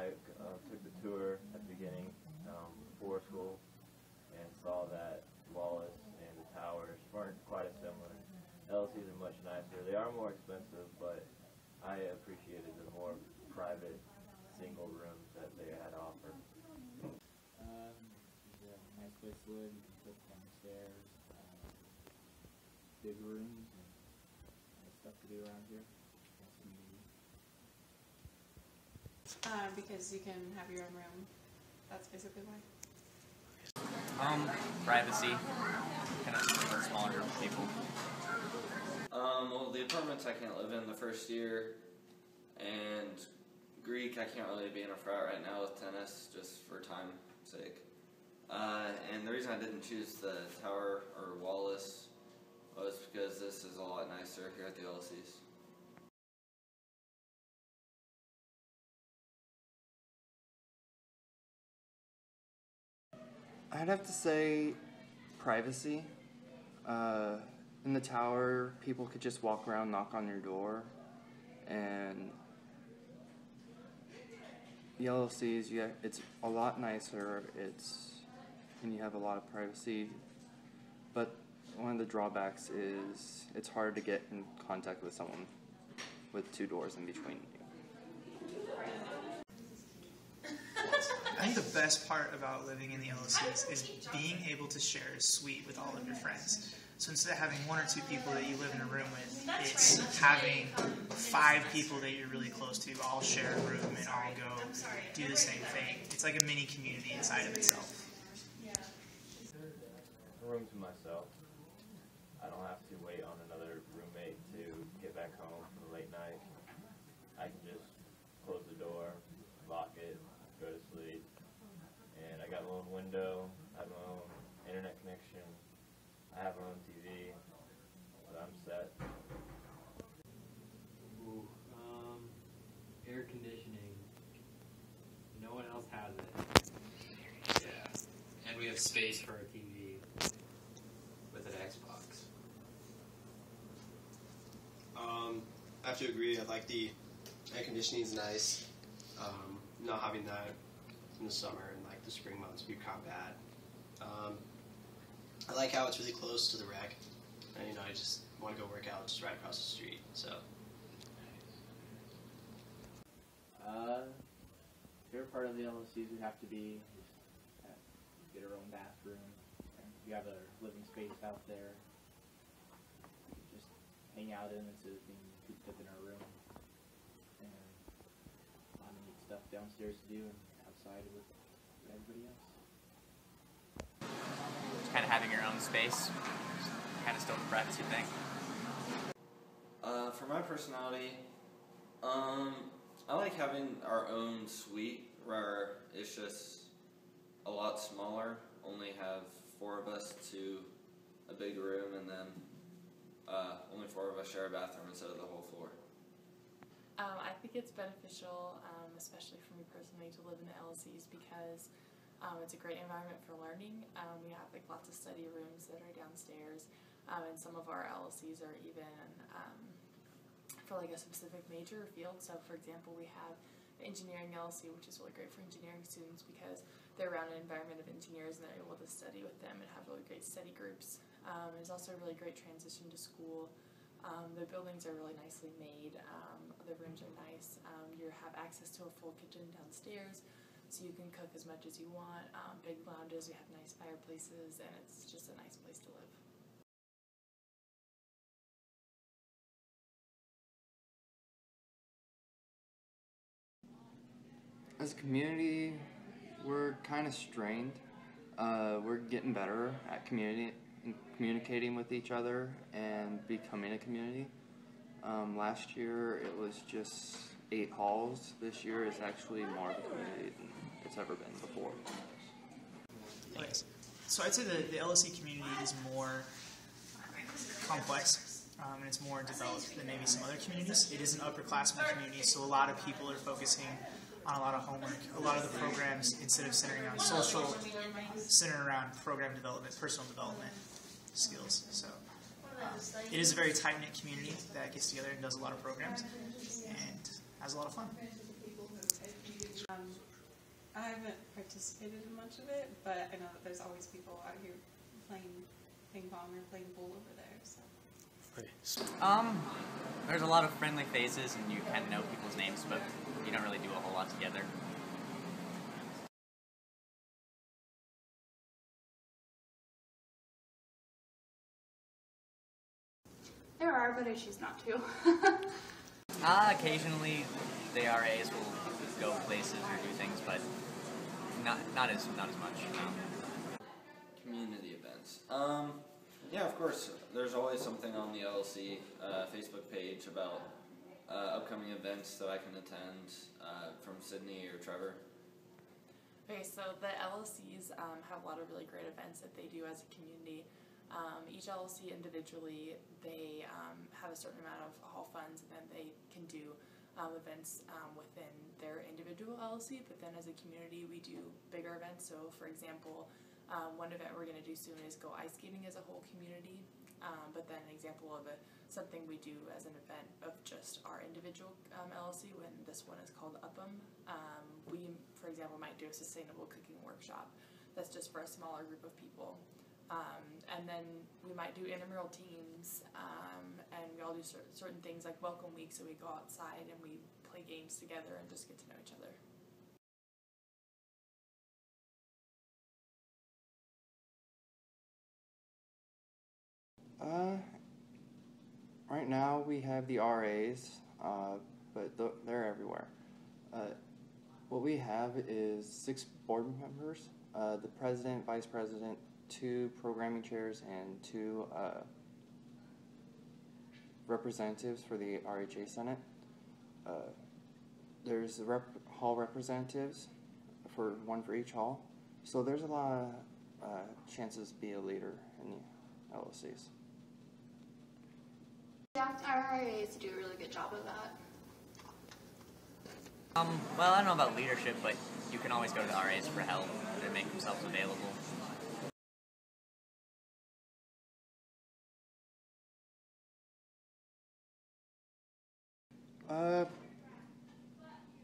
I took the tour at the beginning before school and saw that Wallace and the towers weren't quite as similar. LLCs are much nicer. They are more expensive, but I appreciated the more private single rooms that they had to offer. There's a nice place to live. You can cook downstairs. Big rooms and stuff to do around here. Because you can have your own room. That's basically why. Privacy. Kind of for a smaller group of people. Well, the apartments I can't live in the first year, and Greek I can't really be in a frat right now with tennis, just for time's sake. And the reason I didn't choose the Tower or Wallace was because this is a lot nicer here at the LLCs. I'd have to say privacy. In the tower, people could just walk around, knock on your door, and the LLCs, it's a lot nicer. And you have a lot of privacy. But one of the drawbacks is it's hard to get in contact with someone with two doors in between you. I think the best part about living in the LLCs is being able to share a suite with all of your friends. So instead of having one or two people that you live in a room with, it's having 5 people that you're really close to all share a room and all go do the same thing. It's like a mini community inside of itself. A room to myself. I don't have to wait on another roommate to get back home from a late night. I can just close the door, lock it, go to sleep. And I got my own window, I have my own internet connection, I have my own TV, but I'm set. Ooh, air conditioning. No one else has it. Yeah. And we have space for a TV with an Xbox. I have to agree. I like the air conditioning is nice. Not having that in the summer and like the spring months be kind of bad. I like how it's really close to the rec, and I just want to go work out just right across the street. So. Favorite part of the LLCs would have to be get our own bathroom. And we have a living space out there. Just hang out in instead of being cooped up in our room. And a lot of neat stuff downstairs to do and outside with everybody else. Just kind of having your own space. Kind of still the privacy thing. For my personality, I like having our own suite where it's just a lot smaller, only have 4 of us to a big room, and then only 4 of us share a bathroom instead of the whole floor. I think it's beneficial, especially for me personally, to live in the LLCs because it's a great environment for learning. We have like lots of study rooms that are downstairs, and some of our LLCs are even for like a specific major or field. So for example, we have the engineering LLC, which is really great for engineering students because they're around an environment of engineers and they're able to study with them and have really great study groups. It's also a really great transition to school. The buildings are really nicely made. The rooms are nice. You have access to a full kitchen downstairs, so you can cook as much as you want. Big lounges, we have nice fireplaces, and it's just a nice place to live. As a community, we're kind of strained. We're getting better at communicating with each other and becoming a community. Last year it was just 8 halls. This year it's actually more of a community than it's ever been before. Okay, so I'd say the LLC community is more complex and it's more developed than maybe some other communities. It is an upperclassmen community, so a lot of people are focusing on a lot of homework. A lot of the programs, instead of centering around social, center around program development, personal development skills. So it is a very tight-knit community that gets together and does a lot of programs and has a lot of fun. I haven't participated in much of it, but I know that there's always people out here playing ping pong or playing pool over there. So. There's a lot of friendly faces, and you kind of know people's names, but you don't really do a whole lot together. There are, but I choose not to. Occasionally, the RAs will go places or do things, but not as much. No. Community events. Yeah, of course. There's always something on the LLC Facebook page about upcoming events that I can attend from Sydney or Trevor. Okay, so the LLCs have a lot of really great events that they do as a community. Each LLC individually, they have a certain amount of hall funds, and then they can do events within their individual LLC, but then as a community we do bigger events. So for example, one event we're going to do soon is go ice skating as a whole community, but then an example of something we do as an event of just our individual LLC, when this one is called UPM. We, for example, might do a sustainable cooking workshop that's just for a smaller group of people. And then we might do intramural teams, and we all do certain things like welcome week, so we go outside and we play games together and just get to know each other. Right now we have the RAs, but they're everywhere. What we have is 6 board members, the president, vice president, 2 programming chairs, and 2 representatives for the RHA Senate. There's the hall representatives, one for each hall. So there's a lot of chances to be a leader in the LLCs. Yeah, our RAs do a really good job of that. Well, I don't know about leadership, but you can always go to the RAs for help and make themselves available.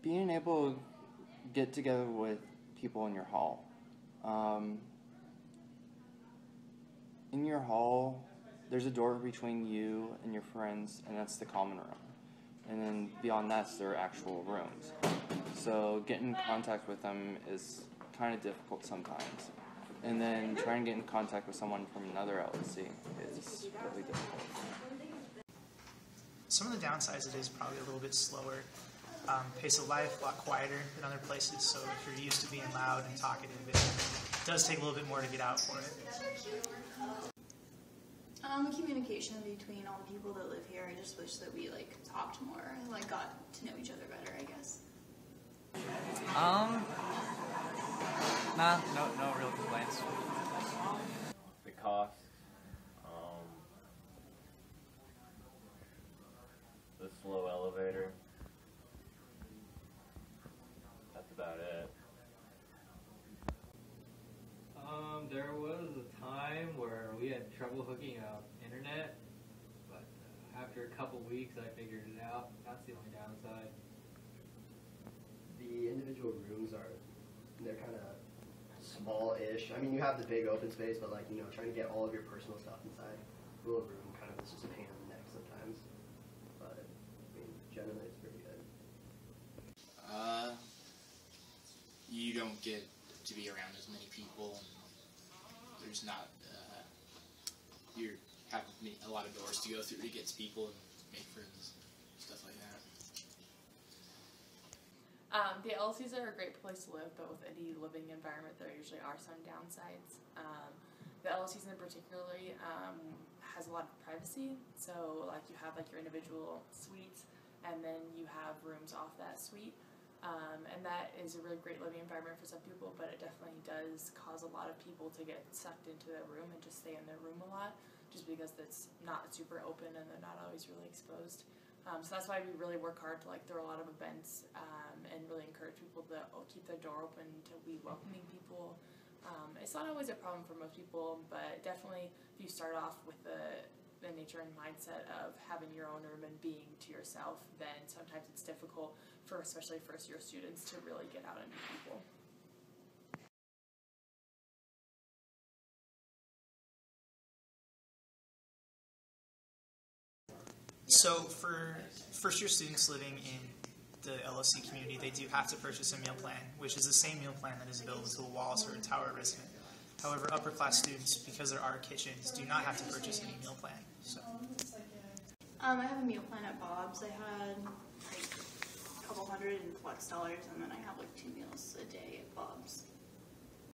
Being able to get together with people in your hall. In your hall, there's a door between you and your friends, and that's the common room. And then beyond that's their actual rooms. So getting in contact with them is kind of difficult sometimes. And then trying to get in contact with someone from another LLC is really difficult. Some of the downsides, it is probably a little bit slower. Pace of life, a lot quieter than other places, so if you're used to being loud and talkative, it does take a little bit more to get out for it. Communication between all the people that live here. I just wish that we talked more and got to know each other better, I guess. No real complaints. The cost, the slow elevator. That's about it. There was a time where we had trouble hooking up internet, but after a couple weeks I figured it out. That's the only downside. The individual rooms they're kind of small-ish. I mean, you have the big open space, but trying to get all of your personal stuff inside a little room kind of is just a pain in the neck sometimes. But I mean, generally it's pretty good. You don't get to be around as many people. There's not, you have a lot of doors to go through to get to people and make friends, stuff like that. The LLCs are a great place to live, but with any living environment, there usually are some downsides. The LLCs in particularly has a lot of privacy, so you have your individual suites, and then you have rooms off that suite. And that is a really great living environment for some people, but it definitely does cause a lot of people to get sucked into their room and just stay in their room a lot, just because it's not super open and they're not always really exposed. So that's why we really work hard to throw a lot of events and really encourage people to keep their door open, to be welcoming people. It's not always a problem for most people, but definitely if you start off with the the nature and mindset of having your own room and being to yourself, then sometimes it's difficult for especially first year students to really get out and meet people. So for first year students living in the LLC community, they do have to purchase a meal plan, which is the same meal plan that is available to a Wallace or a Tower resident. However, upper class students, because there are kitchens, do not have to purchase any meal plan. So. I have a meal plan at Bob's. I had like a couple $100 in flex dollars, and then I have like 2 meals a day at Bob's.